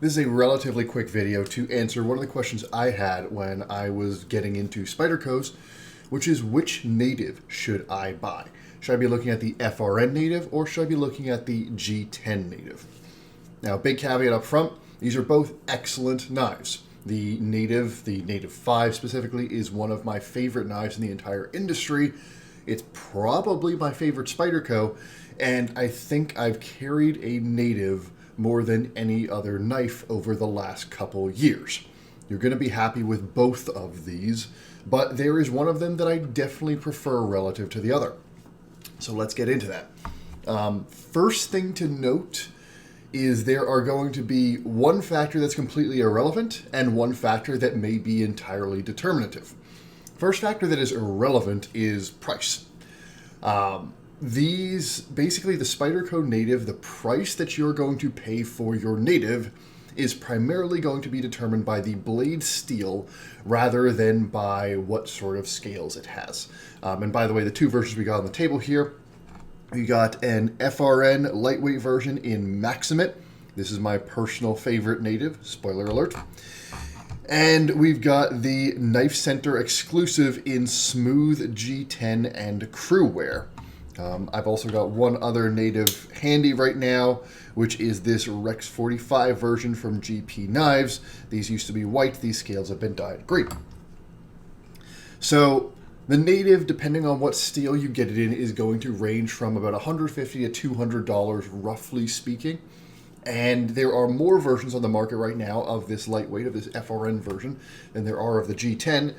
This is a relatively quick video to answer one of the questions I had when I was getting into Spydercos, which is which native should I buy? Should I be looking at the FRN native or should I be looking at the G10 native? Now, big caveat up front, these are both excellent knives. The Native 5 specifically, is one of my favorite knives in the entire industry. It's probably my favorite Spyderco, and I think I've carried a Native more than any other knife over the last couple years. You're going to be happy with both of these, but there is one of them that I definitely prefer relative to the other. So let's get into that. First thing to note is there are going to be one factor that's completely irrelevant and one factor that may be entirely determinative. First factor that is irrelevant is price. Basically the Spyderco Native, the price that you're going to pay for your Native is primarily going to be determined by the blade steel rather than by what sort of scales it has. And by the way, the two versions we got on the table here, we got an FRN lightweight version in Maximate. This is my personal favorite Native, spoiler alert. And we've got the Knife Center exclusive in Smooth G10 and Crew Wear. I've also got one other Native handy right now, which is this Rex 45 version from GP Knives. These used to be white, these scales have been dyed green. So the Native, depending on what steel you get it in, is going to range from about $150 to $200, roughly speaking. And there are more versions on the market right now of this lightweight, of this FRN version, than there are of the G10.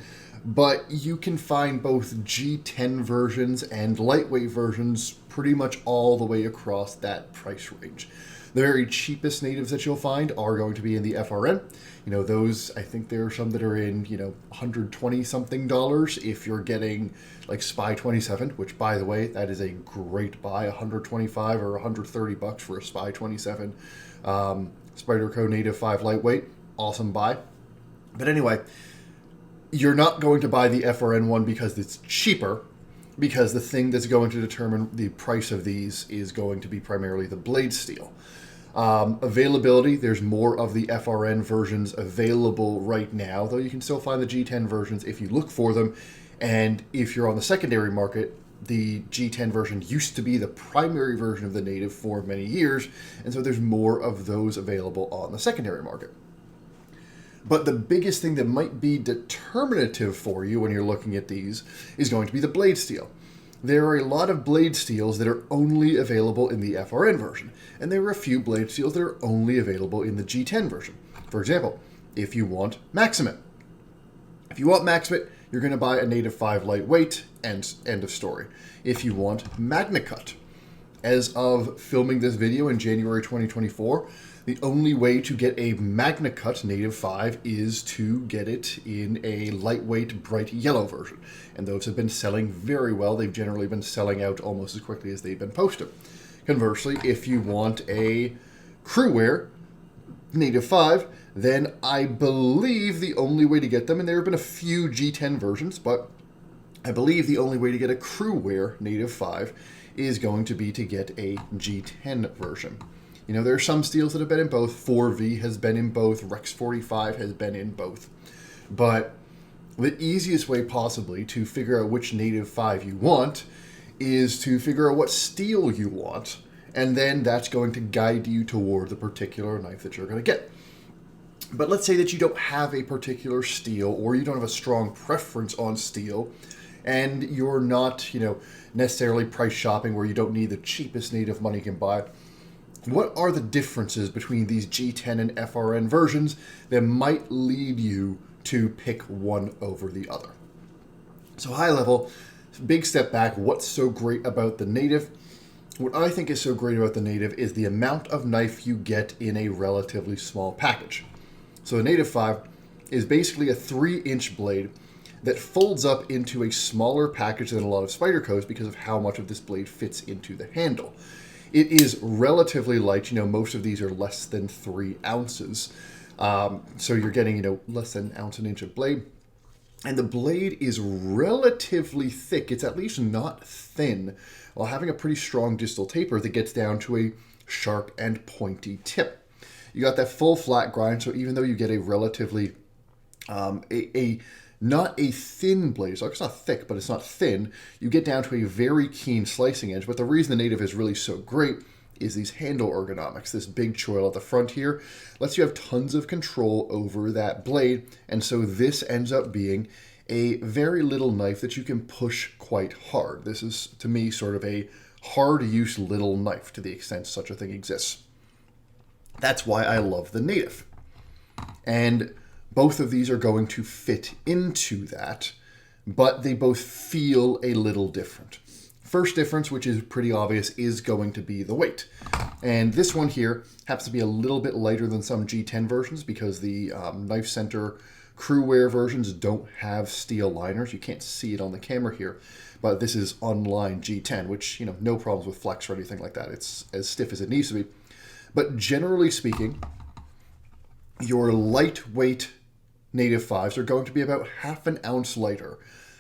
But you can find both G10 versions and lightweight versions pretty much all the way across that price range. The very cheapest Natives that you'll find are going to be in the FRN. You know, those, I think there are some that are in, $120 something if you're getting like Spy 27, which by the way, that is a great buy, $125 or $130 for a Spy 27. Spyderco Native 5 lightweight, awesome buy. But anyway, you're not going to buy the FRN one because it's cheaper, because the thing that's going to determine the price of these is going to be primarily the blade steel. Availability, there's more of the FRN versions available right now, though you can still find the G10 versions if you look for them. And if you're on the secondary market, the G10 version used to be the primary version of the Native for many years, and so there's more of those available on the secondary market. But the biggest thing that might be determinative for you when you're looking at these is going to be the blade steel. There are a lot of blade steels that are only available in the FRN version, and there are a few blade steels that are only available in the G10 version. For example, if you want Maximate. If you want Maximate, you're going to buy a Native 5 lightweight, and end of story. If you want MagnaCut, as of filming this video in January 2024, the only way to get a MagnaCut Native 5 is to get it in a lightweight bright yellow version. And those have been selling very well. They've generally been selling out almost as quickly as they've been posted. Conversely, if you want a Crew Wear Native 5, then I believe the only way to get them, and there have been a few G10 versions, but I believe the only way to get a Crew Wear Native 5 is going to be to get a G10 version. You know, there are some steels that have been in both. 4V has been in both. Rex 45 has been in both. But the easiest way possibly to figure out which Native 5 you want is to figure out what steel you want, and then that's going to guide you toward the particular knife that you're going to get. But let's say that you don't have a particular steel, or you don't have a strong preference on steel, and you're not, necessarily price shopping where you don't need the cheapest Native money can buy. What are the differences between these G10 and FRN versions that might lead you to pick one over the other? So high level, big step back, what's so great about the Native? What I think is so great about the Native is the amount of knife you get in a relatively small package. So the Native 5 is basically a 3-inch blade that folds up into a smaller package than a lot of Spydercos because of how much of this blade fits into the handle. It is relatively light. Most of these are less than 3 ounces. So you're getting, less than an ounce an inch of blade. And the blade is relatively thick. It's at least not thin, while having a pretty strong distal taper that gets down to a sharp and pointy tip. You got that full flat grind, so even though you get a relatively, not a thin blade, so it's not thick, but it's not thin, you get down to a very keen slicing edge. But the reason the Native is really so great is these handle ergonomics. This big choil at the front here lets you have tons of control over that blade, and so this ends up being a very little knife that you can push quite hard. This is, to me, sort of a hard-use little knife to the extent such a thing exists. That's why I love the Native. And both of these are going to fit into that, but they both feel a little different. First difference, which is pretty obvious, is going to be the weight. And this one here happens to be a little bit lighter than some G10 versions because the Knife Center crew wear versions don't have steel liners. You can't see it on the camera here, but this is online G10, which, you know, no problems with flex or anything like that. It's as stiff as it needs to be. But generally speaking, your lightweight Native 5s are going to be about half an ounce lighter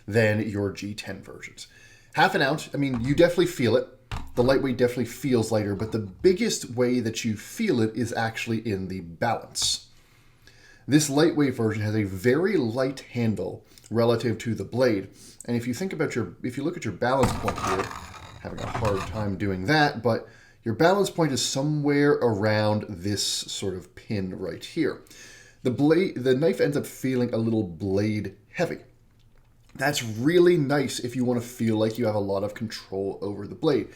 than your G10 versions. Half an ounce, I mean, you definitely feel it. The lightweight definitely feels lighter, but the biggest way that you feel it is actually in the balance. This lightweight version has a very light handle relative to the blade. And if you think about if you look at your balance point here, having a hard time doing that, but your balance point is somewhere around this sort of pin right here. The knife ends up feeling a little blade heavy. That's really nice if you want to feel like you have a lot of control over the blade.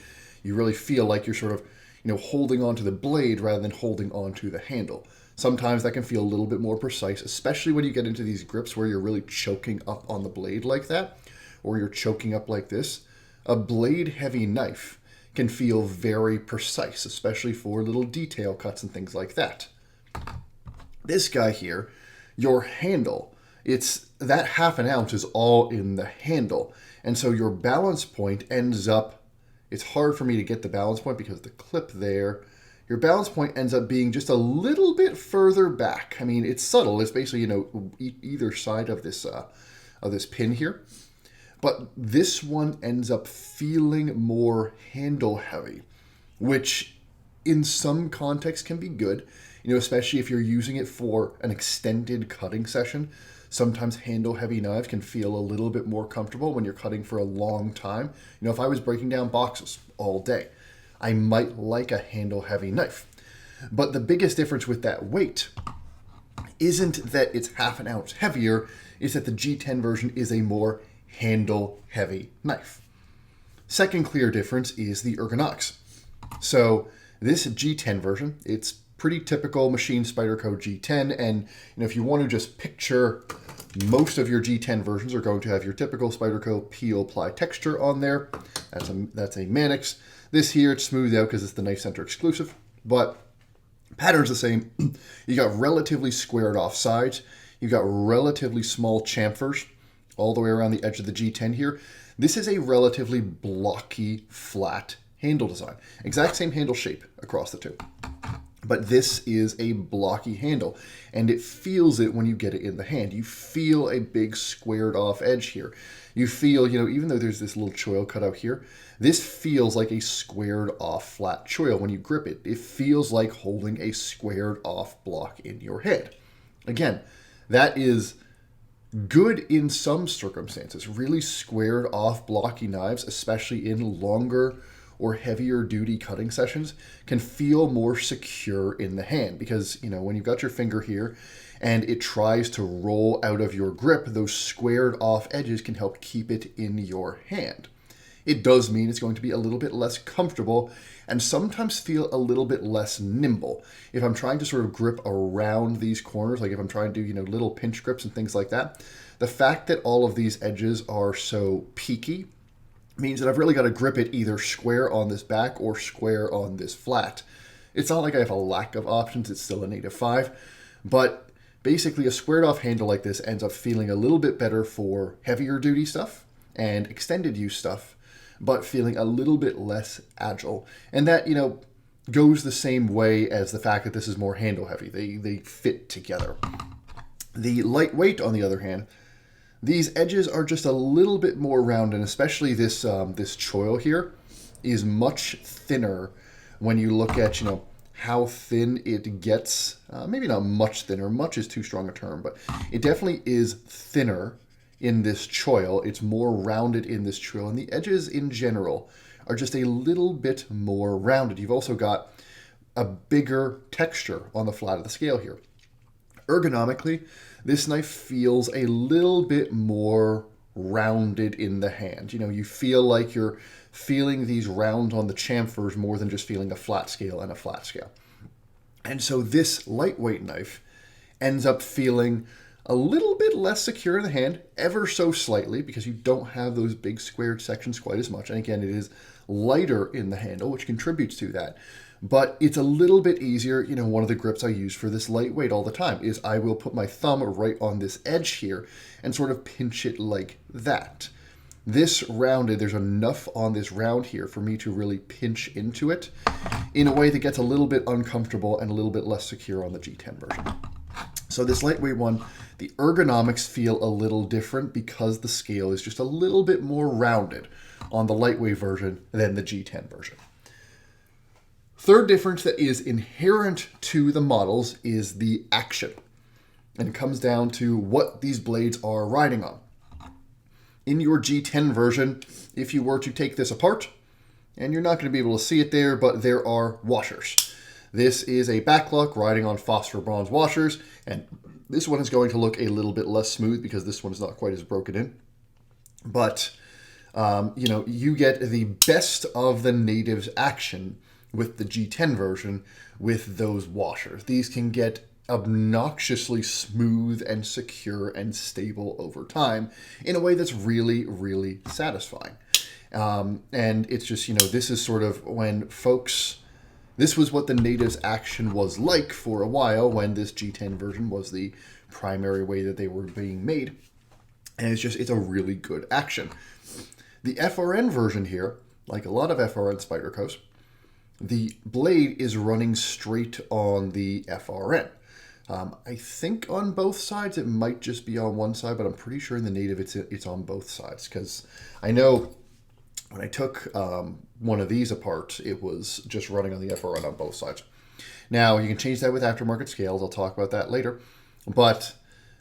You really feel like you're sort of, you know, holding onto the blade rather than holding onto the handle. Sometimes that can feel a little bit more precise, especially when you get into these grips where you're really choking up on the blade like that, or you're choking up like this. A blade-heavy knife can feel very precise, especially for little detail cuts and things like that. This guy here, your handle, it's that half an ounce is all in the handle. And so your balance point ends up, it's hard for me to get the balance point because the clip there, your balance point ends up being just a little bit further back. I mean, it's subtle. It's basically, you know, either side of this pin here. But this one ends up feeling more handle heavy, which in some contexts can be good, you know, especially if you're using it for an extended cutting session. Sometimes handle heavy knives can feel a little bit more comfortable when you're cutting for a long time. You know, if I was breaking down boxes all day, I might like a handle heavy knife. But the biggest difference with that weight isn't that it's half an ounce heavier, it's that the G10 version is a more handle heavy knife. Second clear difference is the ergonomics. So this G10 version, it's pretty typical machine Spyderco G10, and you know, if you want to just picture, most of your G10 versions are going to have your typical Spyderco peel ply texture on there. That's a Mannix. This here, it's smoothed out because it's the Knife Center exclusive, but pattern's the same. You got relatively squared off sides. You got relatively small chamfers all the way around the edge of the G10 here. This is a relatively blocky, flat handle design. Exact same handle shape across the two. But this is a blocky handle, and it feels it when you get it in the hand. You feel a big squared off edge here. You feel, you know, even though there's this little choil cut out here, this feels like a squared off flat choil when you grip it. It feels like holding a squared off block in your hand. Again, that is good in some circumstances. Really squared off blocky knives, especially in longer or heavier duty cutting sessions, can feel more secure in the hand because, you know, when you've got your finger here and it tries to roll out of your grip, those squared off edges can help keep it in your hand. It does mean it's going to be a little bit less comfortable and sometimes feel a little bit less nimble. If I'm trying to sort of grip around these corners, like if I'm trying to do, you know, little pinch grips and things like that, the fact that all of these edges are so peaky means that I've really got to grip it either square on this back or square on this flat. It's not like I have a lack of options, it's still a Native 5, but basically a squared off handle like this ends up feeling a little bit better for heavier duty stuff and extended use stuff, but feeling a little bit less agile. And that, you know, goes the same way as the fact that this is more handle heavy. They fit together. The lightweight, on the other hand, these edges are just a little bit more round, and especially this choil here is much thinner when you look at, you know, how thin it gets. Maybe not much thinner. Much is too strong a term, but it definitely is thinner in this choil. It's more rounded in this choil, and the edges in general are just a little bit more rounded. You've also got a bigger texture on the flat of the scale here. Ergonomically, this knife feels a little bit more rounded in the hand. You know, you feel like you're feeling these rounds on the chamfers more than just feeling a flat scale and a flat scale. And so this lightweight knife ends up feeling a little bit less secure in the hand, ever so slightly, because you don't have those big squared sections quite as much. And again, it is lighter in the handle, which contributes to that. But it's a little bit easier. You know, one of the grips I use for this lightweight all the time is I will put my thumb right on this edge here and sort of pinch it like that. This rounded, there's enough on this round here for me to really pinch into it in a way that gets a little bit uncomfortable and a little bit less secure on the G10 version. So this lightweight one, the ergonomics feel a little different because the scale is just a little bit more rounded on the lightweight version than the G10 version. Third difference that is inherent to the models is the action. And it comes down to what these blades are riding on. In your G10 version, if you were to take this apart, and you're not going to be able to see it there, but there are washers. This is a backlock riding on phosphor bronze washers, and this one is going to look a little bit less smooth because this one is not quite as broken in. But, you know, you get the best of the Native's action with the G10 version with those washers. These can get obnoxiously smooth and secure and stable over time in a way that's really, really satisfying. And it's just, you know, this is sort of when folks, this was what the Native's action was like for a while when this G10 version was the primary way that they were being made. And it's just, it's a really good action. The FRN version here, like a lot of FRN Spydercos, the blade is running straight on the FRN. I think on both sides, it might just be on one side, but I'm pretty sure in the Native it's on both sides, because I know when I took one of these apart, it was just running on the FRN on both sides. Now, you can change that with aftermarket scales. I'll talk about that later. But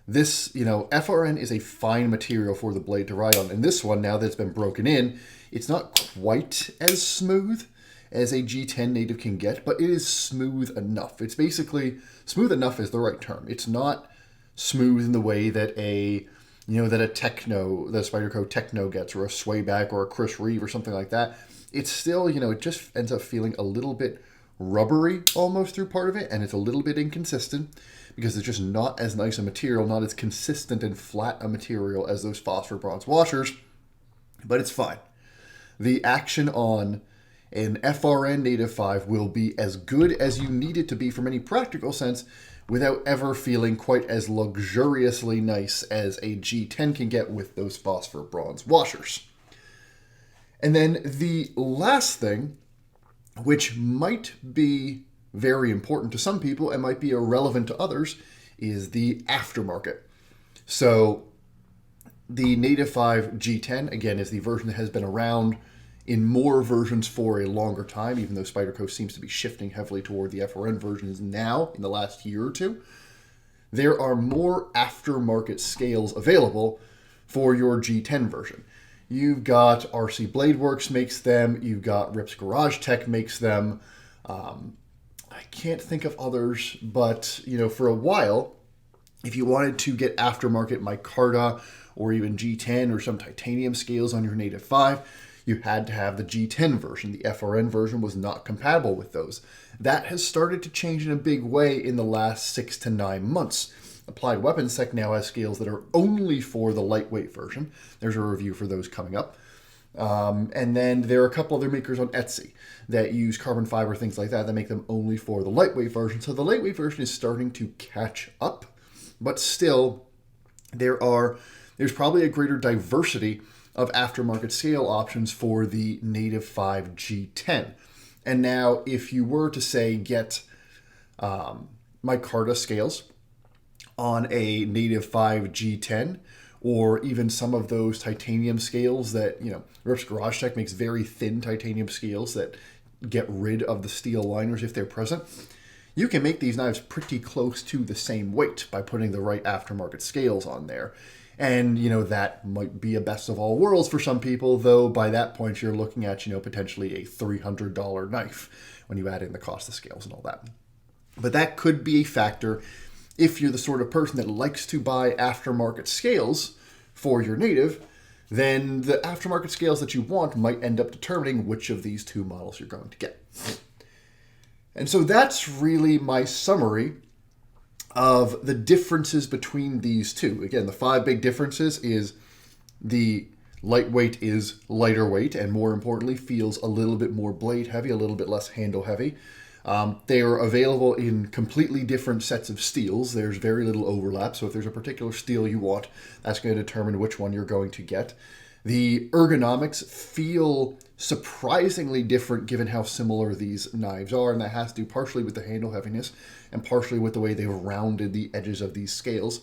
this, you know, FRN is a fine material for the blade to ride on. And this one, now that it's been broken in, it's not quite as smooth as a G10 Native can get, but it is smooth enough. It's basically, smooth enough is the right term. It's not smooth in the way that a, you know, that a Techno, the Spyderco Techno gets, or a Swayback or a Chris Reeve or something like that. It's still, you know, it just ends up feeling a little bit rubbery almost through part of it, and it's a little bit inconsistent because it's just not as nice a material, not as consistent and flat a material as those phosphor bronze washers, but it's fine. The action on an FRN Native 5 will be as good as you need it to be from any practical sense without ever feeling quite as luxuriously nice as a G10 can get with those phosphor bronze washers. And then the last thing, which might be very important to some people and might be irrelevant to others, is the aftermarket. So the Native 5 G10, again, is the version that has been around in more versions for a longer time, even though Spyderco seems to be shifting heavily toward the FRN versions now in the last year or two. There are more aftermarket scales available for your G10 version. You've got RC Blade Works makes them, you've got Rips Garage Tech makes them. I can't think of others, but you know, for a while, if you wanted to get aftermarket micarta or even G10 or some titanium scales on your Native 5, you had to have the G10 version. The FRN version was not compatible with those. That has started to change in a big way in the last 6 to 9 months. Applied Weapons Tech now has scales that are only for the lightweight version. There's a review for those coming up. And then there are a couple other makers on Etsy that use carbon fiber, things like that make them only for the lightweight version. So the lightweight version is starting to catch up, but still there's probably a greater diversity of aftermarket scale options for the Native 5 G10. And now if you were to say get micarta scales on a Native 5 G10, or even some of those titanium scales that, you know, Rips Garage Tech makes very thin titanium scales that get rid of the steel liners if they're present, you can make these knives pretty close to the same weight by putting the right aftermarket scales on there. And, that might be a best of all worlds for some people, though by that point you're looking at, potentially a $300 knife when you add in the cost of scales and all that. But that could be a factor if you're the sort of person that likes to buy aftermarket scales for your Native. Then the aftermarket scales that you want might end up determining which of these two models you're going to get. And so that's really my summary of the differences between these two. Again, the 5 big differences is the lightweight is lighter weight, and more importantly, feels a little bit more blade heavy, a little bit less handle heavy. They are available in completely different sets of steels. There's very little overlap, so if there's a particular steel you want, that's going to determine which one you're going to get. The ergonomics feel surprisingly different given how similar these knives are, and that has to do partially with the handle heaviness and partially with the way they've rounded the edges of these scales.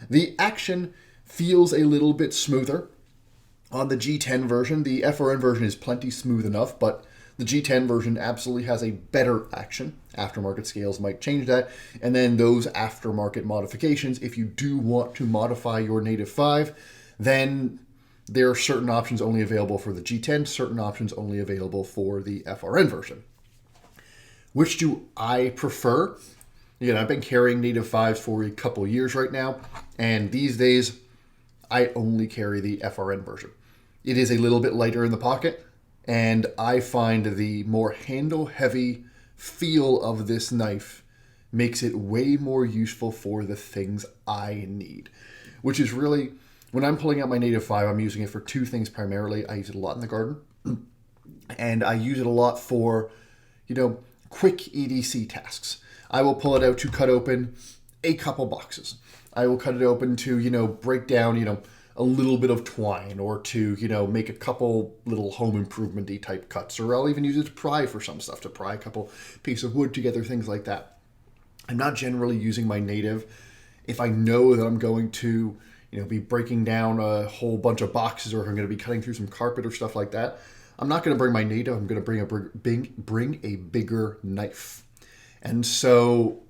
The action feels a little bit smoother on the G10 version. The FRN version is plenty smooth enough, but the G10 version absolutely has a better action. Aftermarket scales might change that. And then those aftermarket modifications, if you do want to modify your Native 5, then there are certain options only available for the G10, certain options only available for the FRN version. Which do I prefer? Again, I've been carrying Native 5s for a couple years right now, and these days I only carry the FRN version. It is a little bit lighter in the pocket, and I find the more handle-heavy feel of this knife makes it way more useful for the things I need. Which is really, when I'm pulling out my Native 5, I'm using it for 2 things primarily. I use it a lot in the garden, and I use it a lot for, quick EDC tasks. I will pull it out to cut open a couple boxes. I will cut it open to, break down, a little bit of twine, or to, make a couple little home improvement-y type cuts, or I'll even use it to pry for some stuff, to pry a couple pieces of wood together, things like that. I'm not generally using my Native if I know that I'm going to, be breaking down a whole bunch of boxes, or if I'm going to be cutting through some carpet or stuff like that. I'm not going to bring my Native, I'm going to bring a bigger knife. And so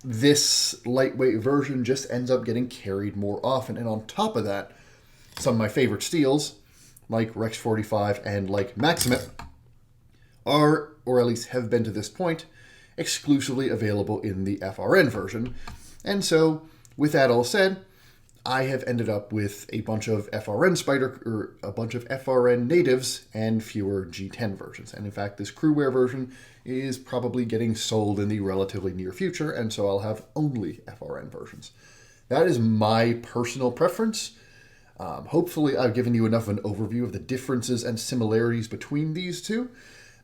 this lightweight version just ends up getting carried more often. And on top of that, some of my favorite steels, like Rex 45 and like Maximate, are, or at least have been to this point, exclusively available in the FRN version. And so, with that all said, I have ended up with a bunch of FRN natives and fewer G10 versions. And in fact, this crewwear version is probably getting sold in the relatively near future, and so I'll have only FRN versions. That is my personal preference. Hopefully I've given you enough of an overview of the differences and similarities between these two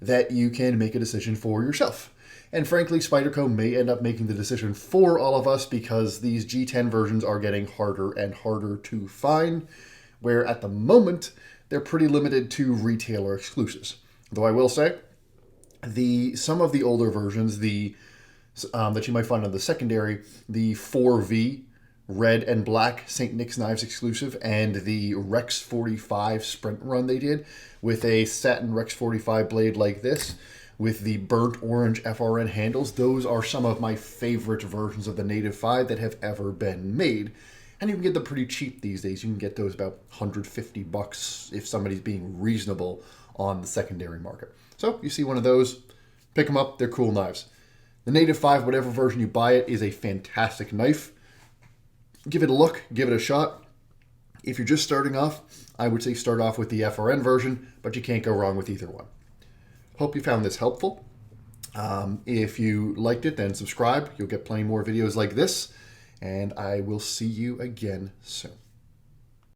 that you can make a decision for yourself. And frankly, Spyderco may end up making the decision for all of us because these G10 versions are getting harder and harder to find, where at the moment, they're pretty limited to retailer exclusives. Though I will say, some of the older versions, that you might find on the secondary, the 4V red and black St. Nick's Knives exclusive, and the Rex 45 sprint run they did with a satin Rex 45 blade like this, with the burnt orange FRN handles. Those are some of my favorite versions of the Native 5 that have ever been made. And you can get them pretty cheap these days. You can get those about $150 if somebody's being reasonable on the secondary market. So you see one of those, pick them up, they're cool knives. The Native 5, whatever version you buy it, is a fantastic knife. Give it a look, give it a shot. If you're just starting off, I would say start off with the FRN version, but you can't go wrong with either one. Hope you found this helpful. If you liked it, then subscribe. You'll get plenty more videos like this, and I will see you again soon.